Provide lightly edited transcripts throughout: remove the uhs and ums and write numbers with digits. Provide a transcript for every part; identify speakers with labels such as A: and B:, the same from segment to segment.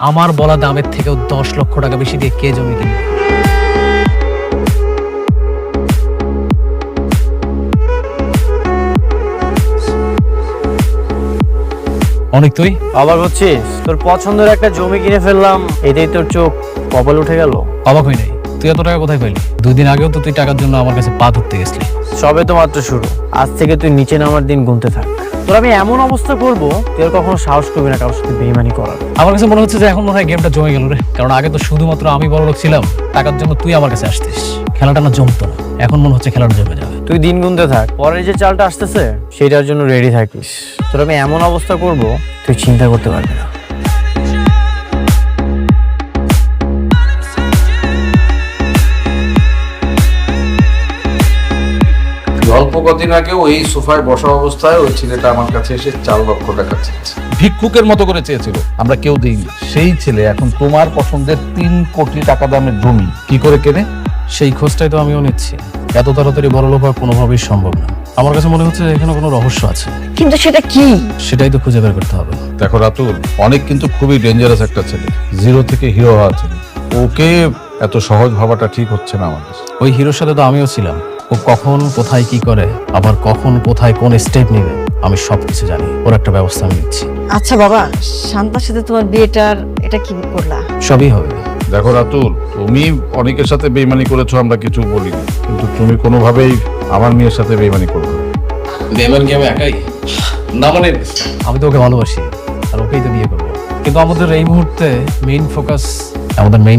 A: আমার বলা দামের থেকেও 10 লক্ষ টাকা বেশি দিয়ে কে জমি কিনবে? অনেক তুই
B: অবাক হচ্ছিস? তোর পছন্দের একটা জমি কিনে ফেললাম, এটাই তোর চোখ কপাল উঠে গেল?
A: অবাক হই নাই। তুই এত টাকা কোথায় পাইলি? 2 দিন আগেও তো তুই টাকার জন্য আমার কাছে পা ধরতে গেছিলি।
B: সবে তো মাত্র শুরু। আজ থেকে তুই নিচে নামার দিন গুনতে থাক। তোর আমি এমন অবস্থা করবো তুই আর কখনো সাহস করবি না কারোর সাথে বেইমানি করার।
A: আমার কাছে মনে হচ্ছে যে এখন মনে হয় গেমটা জমে গেল রে। কারণ আগে তো শুধুমাত্র আমি বড় লোক ছিলাম, টাকার জন্য তুই আমার কাছে আসতিস, খেলাটা না জমতো না। এখন মনে হচ্ছে খেলাটা জমে যাবে।
B: তুই দিন গুনতে থাক, পরের যে চালটা আসতেছে সেটার জন্য রেডি থাকিস। তোর আমি এমন অবস্থা করব তুই চিন্তা করতে পারবি না।
C: অল্প কদিন আগে ওই সোফায় বসা অবস্থায় ওই ছেলেটা আমার কাছে এসে 4 লক্ষ টাকা চেয়েছে।
D: ভিক্ষুকের মতো করে চেয়েছিল, আমরা কেউ দিইনি। সেই ছেলে এখন তোমার পছন্দের 3 কোটি টাকা দামের জমি কি করে কেনে?
A: সেই খোঁজটাই তো আমিও নিচ্ছি। এত তাড়াতাড়ি বড় লোক হওয়া কোনোভাবেই সম্ভব না। আমার কাছে মনে হচ্ছে এখানে কোনো রহস্য আছে।
E: কিন্তু সেটা কি?
A: সেটাই তো খুঁজে বের করতে হবে।
D: দেখো রাতুল, অনেক কিন্তু খুবই ডেঞ্জারাস একটা ছেলে, 0 থেকে হিরো হওয়া ছেলে। ওকে এত সহজ ভাবাটা ঠিক হচ্ছে না আমাদের।
A: ওই হিরোর সাথে তো আমিও ছিলাম। ও কখন কোথায় কি করে, আবার কখন কোথায় কোন স্টেপ নেবে, আমি সবকিছু জানি। ওর একটা ব্যবস্থা আমি নিচ্ছি।
E: আচ্ছা বাবা, শান্তার সাথে তোমার বিয়েটার এটা কি করলা?
A: সবই হবে।
D: দেখো রাতুল, তুমি অনেকের সাথে বেইমানি করেছো, আমরা কিছু বলিনি, কিন্তু তুমি কোনোভাবেই আমার মেয়ের সাথে বেইমানি করবে না।
A: বেমান কি আমি একাই? না মানে আমি তো ওকে ভালোবাসি আর ওকেই তো বিয়ে করবো। কিন্তু আমাদের এই মুহূর্তে মেইন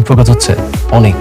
A: ফোকাস হচ্ছে অনেক।